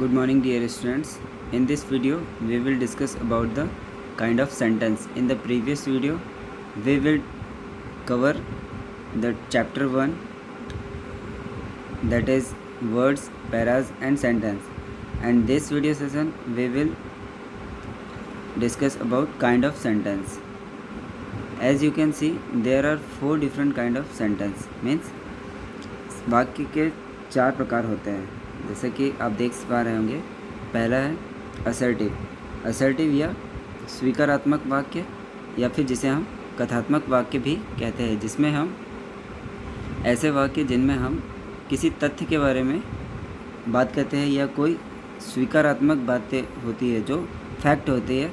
Good morning, dear students. In this video, we will discuss about the kind of sentence. In the previous video, we will cover the chapter 1, that is words, paras and sentence. And this video session, we will discuss about kind of sentence. As you can see, there are 4 different kind of sentence. Means वाक्य के 4 प्रकार होते हैं, जैसे कि आप देख पा रहे होंगे. पहला है असर्टिव या स्वीकारात्मक वाक्य, या फिर जिसे हम कथात्मक वाक्य भी कहते हैं, जिसमें हम ऐसे वाक्य जिनमें हम किसी तथ्य के बारे में बात करते हैं या कोई स्वीकारात्मक बातें होती है जो फैक्ट होती है,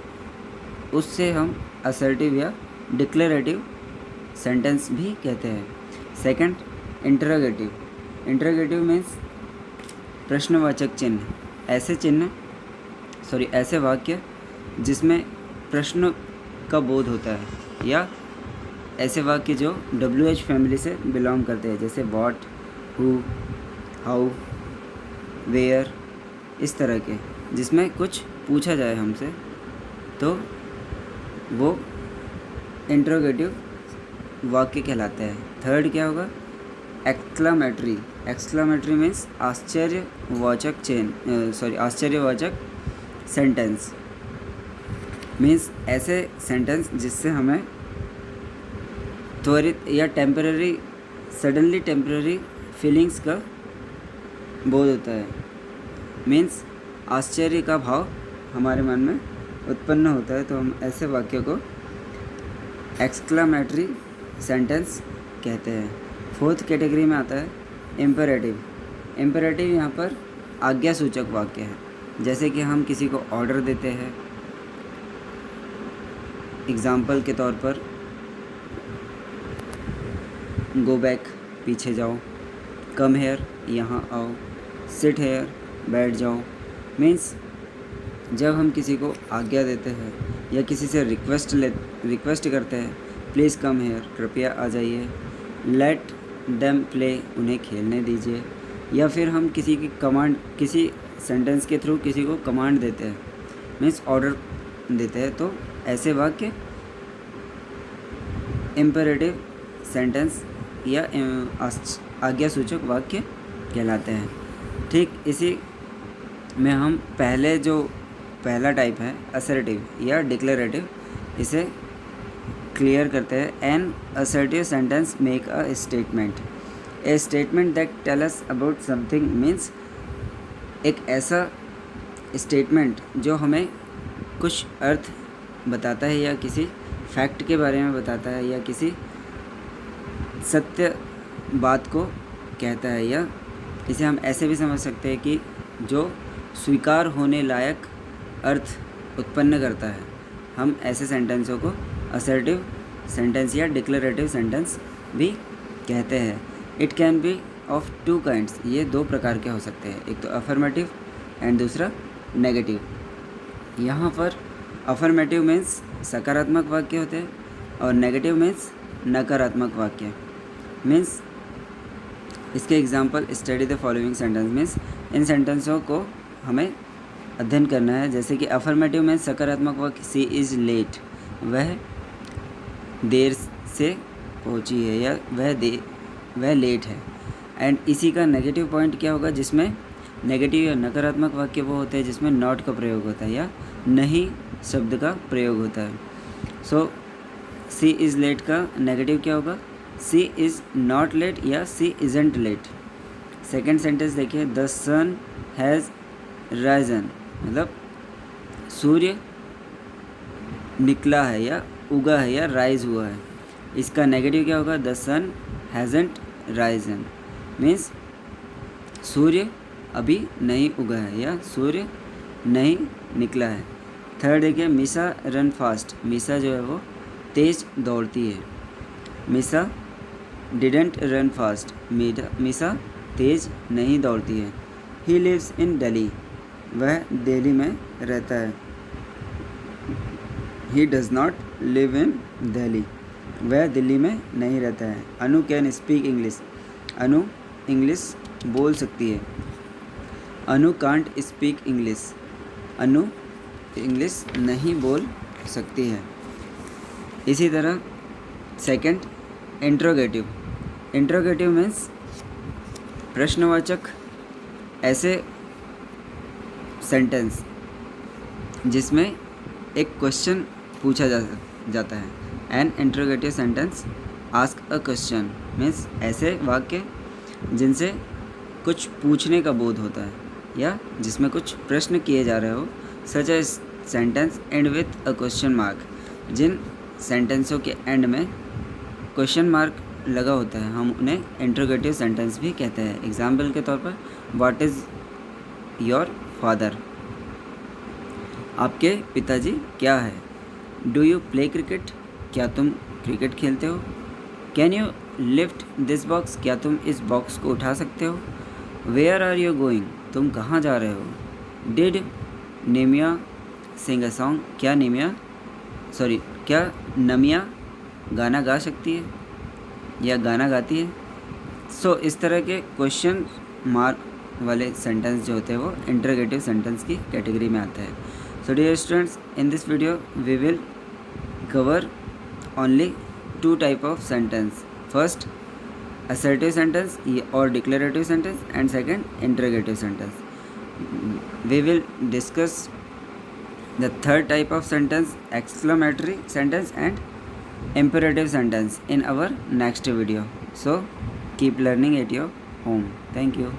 उससे हम असर्टिव या डिक्लेरेटिव सेंटेंस भी कहते हैं. सेकंड, इंटरोगेटिव मीन्स प्रश्नवाचक चिन्ह. ऐसे वाक्य जिसमें प्रश्न का बोध होता है, या ऐसे वाक्य जो WH फैमिली से बिलोंग करते हैं, जैसे व्हाट, हु, हाउ, वेयर, इस तरह के, जिसमें कुछ पूछा जाए हमसे, तो वो इंटरोगेटिव वाक्य कहलाते हैं. थर्ड क्या होगा? एक्सक्लामेटरी मीन्स आश्चर्यवाचक सेंटेंस. मीन्स ऐसे सेंटेंस जिससे हमें त्वरित या सडनली टेम्पररी फीलिंग्स का बोध होता है. मीन्स आश्चर्य का भाव हमारे मन में उत्पन्न होता है, तो हम ऐसे वाक्य को एक्सक्लामेटरी सेंटेंस कहते हैं. फोर्थ कैटेगरी में आता है इम्पेरेटिव. यहाँ पर आज्ञा सूचक वाक्य है, जैसे कि हम किसी को ऑर्डर देते हैं. एग्जाम्पल के तौर पर गो बैक, पीछे जाओ, कम हेयर, यहाँ आओ, सिट हेयर, बैठ जाओ. मीन्स जब हम किसी को आज्ञा देते हैं या किसी से रिक्वेस्ट करते हैं, प्लीज़ कम हेयर, कृपया आ जाइए, लेट देम प्ले, उन्हें खेलने दीजिए, या फिर हम किसी सेंटेंस के थ्रू किसी को कमांड देते हैं, मीन्स ऑर्डर देते हैं, तो ऐसे वाक्य इम्पेरेटिव सेंटेंस या आज्ञा सूचक वाक्य कहलाते हैं. ठीक इसी में हम पहला टाइप है असर्टिव या डिक्लेरेटिव, इसे क्लियर करते हैं. An assertive sentence make a statement that tell us about something. Means एक ऐसा स्टेटमेंट जो हमें कुछ अर्थ बताता है, या किसी फैक्ट के बारे में बताता है, या किसी सत्य बात को कहता है, या इसे हम ऐसे भी समझ सकते हैं कि जो स्वीकार होने लायक अर्थ उत्पन्न करता है. हम ऐसे सेंटेंसों को असर्टिव सेंटेंस या डिक्लेरेटिव सेंटेंस भी कहते हैं. It can be of 2 kinds. ये 2 प्रकार के हो सकते हैं, एक तो अफर्मेटिव एंड दूसरा नेगेटिव. यहाँ पर अफर्मेटिव मीन्स सकारात्मक वाक्य होते हैं, और नेगेटिव मीन्स नकारात्मक वाक्य. मीन्स इसके example, study the following sentence. Means इन सेंटेंसों को हमें अध्ययन करना है. जैसे कि अफर्मेटिव मीन्स सकारात्मक वाक्य, सी इज़ लेट, वह देर से पहुंची है, या वह लेट है. एंड इसी का नेगेटिव पॉइंट क्या होगा? जिसमें नेगेटिव या नकारात्मक वाक्य वो होते हैं जिसमें नॉट का प्रयोग होता है या नहीं शब्द का प्रयोग होता है. सो सी इज़ लेट का नेगेटिव क्या होगा? सी इज़ नॉट लेट या सी इज़ंट लेट. सेकेंड सेंटेंस देखिए, द सन हैज़ राइजन, मतलब सूर्य निकला है या उगा है या राइज हुआ है. इसका नेगेटिव क्या होगा? The sun hasn't risen. Means सूर्य अभी नहीं उगा है या सूर्य नहीं निकला है. थर्ड देखिए, मीसा रन फास्ट. मीसा जो है वो तेज़ दौड़ती है. Meesa didn't run fast. Meesa तेज़ नहीं दौड़ती है. He lives in Delhi. वह दिल्ली में रहता है. He does not live in Delhi. वह दिल्ली में नहीं रहता है. Anu can speak English. Anu English बोल सकती है. Anu can't speak English, Anu English नहीं बोल सकती है। इसी तरह सेकंड इंट्रोगेटिव, इंट्रोगेटिव मीन्स प्रश्नवाचक ऐसे सेंटेंस जिसमें एक क्वेश्चन पूछा जाता है। An interrogative sentence ask a question means ऐसे वाक्य जिनसे कुछ पूछने का बोध होता है या जिसमें कुछ प्रश्न किए जा रहे हो। Such a sentence end with a question mark, जिन सेंटेंसों के एंड में क्वेश्चन मार्क लगा होता है हम उन्हें इंट्रोगेटिव सेंटेंस भी कहते हैं। एग्जाम्पल के तौर पर व्हाट इज़ योर फादर, आपके पिताजी क्या है। डू यू प्ले क्रिकेट, क्या तुम क्रिकेट खेलते हो। Can you lift this box, क्या तुम इस बॉक्स को उठा सकते हो। वेयर आर यू गोइंग, तुम कहाँ जा रहे हो। डिड नेमिया सिंग अ सॉन्ग, क्या नमिया गाना गा सकती है या गाना गाती है। सो इस तरह के क्वेश्चन मार्क वाले सेंटेंस जो होते हैं वो इंट्रोगेटिव सेंटेंस की कैटेगरी में आता है। So dear students, in this video we will cover only two type of sentence, first assertive sentence or declarative sentence and second interrogative sentence. We will discuss the third type of sentence, exclamatory sentence and imperative sentence, in our next video. So keep learning at your home. Thank you.